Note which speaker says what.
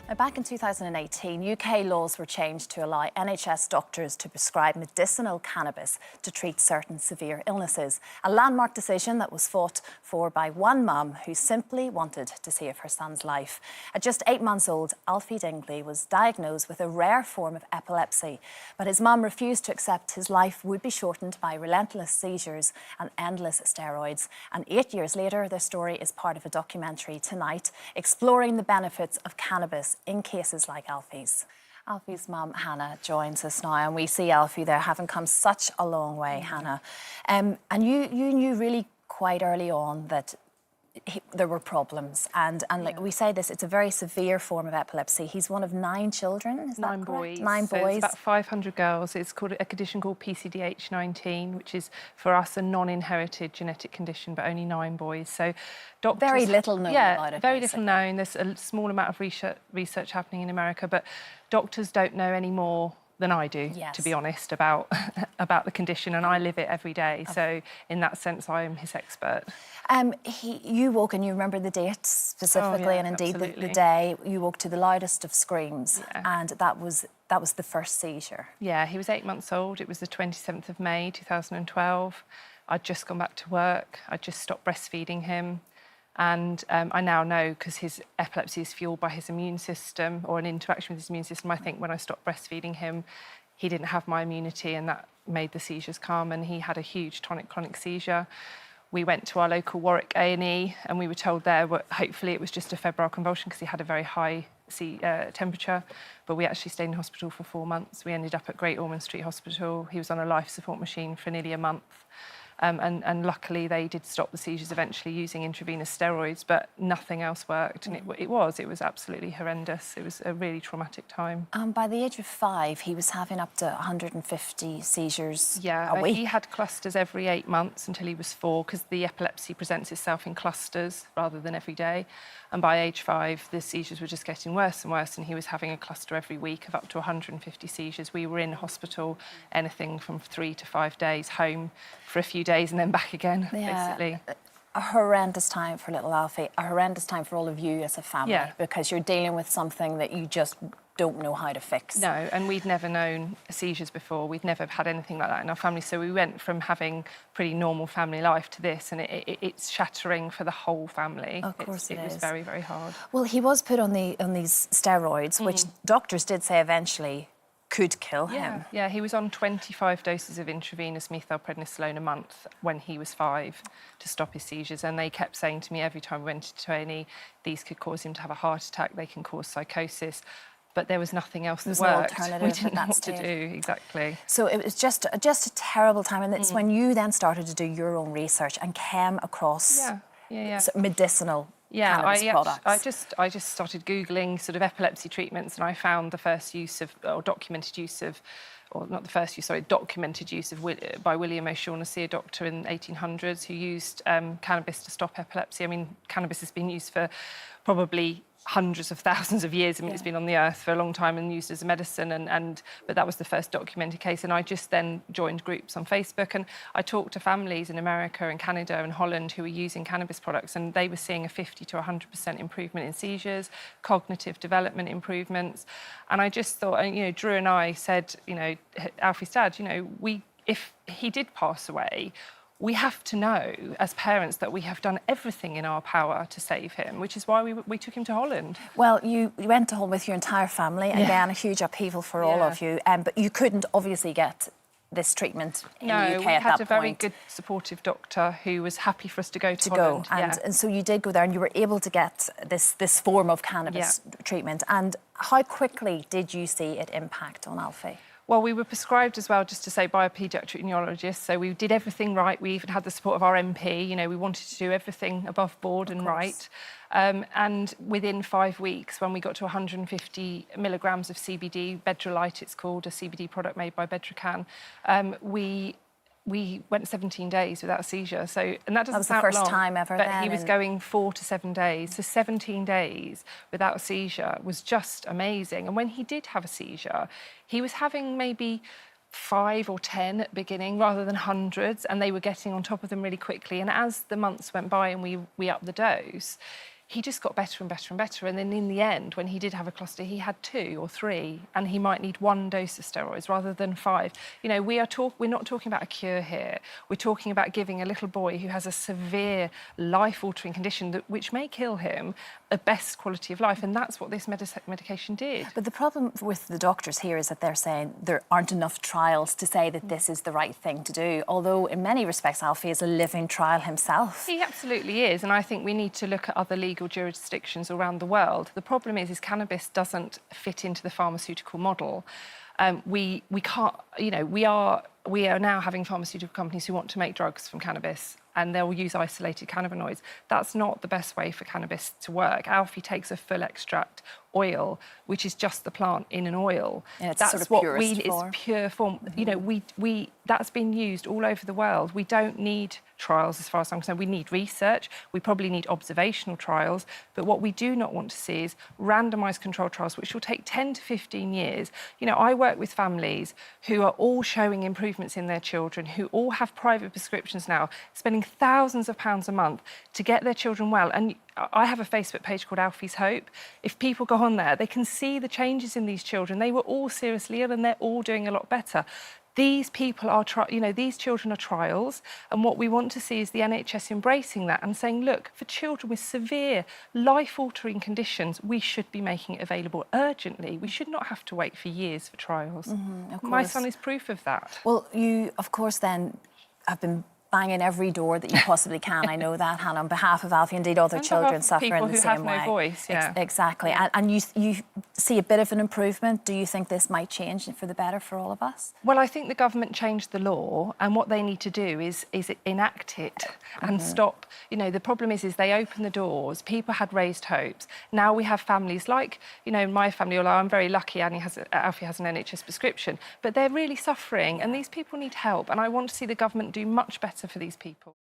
Speaker 1: Now, back in 2018, UK laws were changed to allow NHS doctors to prescribe medicinal cannabis to treat certain severe illnesses. A landmark decision that was fought for by one mum who simply wanted to save her son's life. At just 8 months old, Alfie Dingley was diagnosed with a rare form of epilepsy, but his mum refused to accept his life would be shortened by relentless seizures and endless steroids. And 8 years later, their story is part of a documentary tonight exploring the benefits of cannabis in cases like Alfie's. Alfie's mum, Hannah, joins us now, and we see Alfie there having come such a long way, Hannah. And you knew really quite early on that there were problems, and like we say this, it's a very severe form of epilepsy. He's one of 9 children, is that correct?
Speaker 2: 9 boys.
Speaker 1: 9 boys.
Speaker 2: So it's about 500 girls. It's called a condition called PCDH19, which is for us a non-inherited genetic condition, but only 9 boys. So doctors...
Speaker 1: Very little known about it.
Speaker 2: Very little known. There's a small amount of research happening in America, but doctors don't know any more than I do, to be honest, about the condition, and I live it every day. So in that sense, I am his expert.
Speaker 1: You woke, and you remember the date specifically, and indeed the day you woke to the loudest of screams, and that was the first seizure. Yeah,
Speaker 2: he was 8 months old. It was the 27th of May, 2012. I'd just gone back to work. I'd just stopped breastfeeding him. And I now know, because his epilepsy is fuelled by his immune system, or an interaction with his immune system. I think when I stopped breastfeeding him, he didn't have my immunity, and that made the seizures come, and he had a huge tonic-clonic seizure. We went to our local Warwick A&E, and we were told there, hopefully it was just a febrile convulsion, because he had a very high temperature, but we actually stayed in hospital for 4 months. We ended up at Great Ormond Street Hospital. He was on a life support machine for nearly a month. And luckily they did stop the seizures eventually using intravenous steroids, but nothing else worked. And it was absolutely horrendous. It was a really traumatic time.
Speaker 1: By the age of 5, he was having up to 150 seizures a week.
Speaker 2: He had clusters every 8 months until he was 4, because the epilepsy presents itself in clusters rather than every day. And by age 5, the seizures were just getting worse and worse, and he was having a cluster every week of up to 150 seizures. We were in hospital anything from 3 to 5 days, home for a few days and then back again, basically.
Speaker 1: A horrendous time for little Alfie, a horrendous time for all of you as a family, because you're dealing with something that you just don't know how to fix.
Speaker 2: No, and we'd never known seizures before. We'd never had anything like that in our family. So we went from having pretty normal family life to this, and it's shattering for the whole family.
Speaker 1: Of course it is.
Speaker 2: It was very, very hard.
Speaker 1: Well, he was put on these steroids, which doctors did say eventually could kill him.
Speaker 2: Yeah, he was on 25 doses of intravenous methylprednisolone a month when he was 5 to stop his seizures, and they kept saying to me every time we went to A&E, these could cause him to have a heart attack, they can cause psychosis. But there was nothing else that worked.
Speaker 1: No alternative.
Speaker 2: We didn't know what to do, exactly.
Speaker 1: So it was just a terrible time, and it's when you then started to do your own research and came across medicinal cannabis products.
Speaker 2: I just started Googling sort of epilepsy treatments, and I found the first use of, or documented use of, or not the first use, sorry, documented use of by William O'Shaughnessy, a doctor in the 1800s who used cannabis to stop epilepsy. I mean, cannabis has been used for probably hundreds of thousands of years. I mean, it's been on the earth for a long time and used as a medicine, but that was the first documented case. And I just then joined groups on Facebook, and I talked to families in America and Canada and Holland who were using cannabis products, and they were seeing a 50 to 100% improvement in seizures, cognitive development improvements. And I just thought, you know, Drew and I said, you know, Alfie's dad, you know, if he did pass away, we have to know, as parents, that we have done everything in our power to save him, which is why we took him to Holland.
Speaker 1: Well, you went to Holland with your entire family. Again, a huge upheaval for all of you. But you couldn't obviously get this treatment in the UK at that point.
Speaker 2: No, we had a very good, supportive doctor who was happy for us to go to Holland.
Speaker 1: And so you did go there, and you were able to get this form of cannabis treatment. And how quickly did you see it impact on Alfie?
Speaker 2: Well, we were prescribed as well, just to say, by a paediatric neurologist, so we did everything right. We even had the support of our MP. You know, we wanted to do everything above board and right. And within 5 weeks, when we got to 150 milligrams of CBD, Bedrolite it's called, a CBD product made by Bedrocan, we went 17 days without a seizure. So, and that doesn't sound long.
Speaker 1: That was the first time ever
Speaker 2: but
Speaker 1: then.
Speaker 2: He was going 4 to 7 days. So 17 days without a seizure was just amazing. And when he did have a seizure, he was having maybe 5 or 10 at the beginning rather than hundreds, and they were getting on top of them really quickly. And as the months went by and we upped the dose, he just got better and better and better. And then in the end, when he did have a cluster, he had 2 or 3, and he might need 1 dose of steroids rather than 5. You know, we're not talking about a cure here. We're talking about giving a little boy who has a severe life-altering condition which may kill him a best quality of life, and that's what this medication did.
Speaker 1: But the problem with the doctors here is that they're saying there aren't enough trials to say that this is the right thing to do, although in many respects Alfie is a living trial himself.
Speaker 2: He absolutely is, and I think we need to look at other legal jurisdictions around the world. The problem is cannabis doesn't fit into the pharmaceutical model. We can't, you know, we are now having pharmaceutical companies who want to make drugs from cannabis, and they'll use isolated cannabinoids. That's not the best way for cannabis to work. Alfie takes a full extract oil, which is just the plant in an oil.
Speaker 1: And it's
Speaker 2: that's
Speaker 1: sort of
Speaker 2: what
Speaker 1: purest form.
Speaker 2: It's pure form. You know, that's been used all over the world. We don't need trials, as far as I'm concerned. We need research. We probably need observational trials. But what we do not want to see is randomised controlled trials, which will take 10 to 15 years. You know, I work with families who are all showing improvements in their children, who all have private prescriptions now, spending thousands of pounds a month to get their children well. And I have a Facebook page called Alfie's Hope. If people go on there, they can see the changes in these children. They were all seriously ill and they're all doing a lot better. These people are, these children are trials, and what we want to see is the NHS embracing that and saying, look, for children with severe life-altering conditions, we should be making it available urgently. We should not have to wait for years for trials. My son is proof of that.
Speaker 1: Well, you, of course, then have been banging every door that you possibly can. I know that, Hannah, on behalf of Alfie, indeed other children suffering in the same way.
Speaker 2: People who have no voice, yeah.
Speaker 1: Exactly. And you see a bit of an improvement. Do you think this might change for the better for all of us?
Speaker 2: Well, I think the government changed the law, and what they need to do is enact it and stop. You know, the problem is they open the doors. People had raised hopes. Now we have families like, you know, my family, although I'm very lucky, Alfie has an NHS prescription, but they're really suffering, and these people need help, and I want to see the government do much better for these people.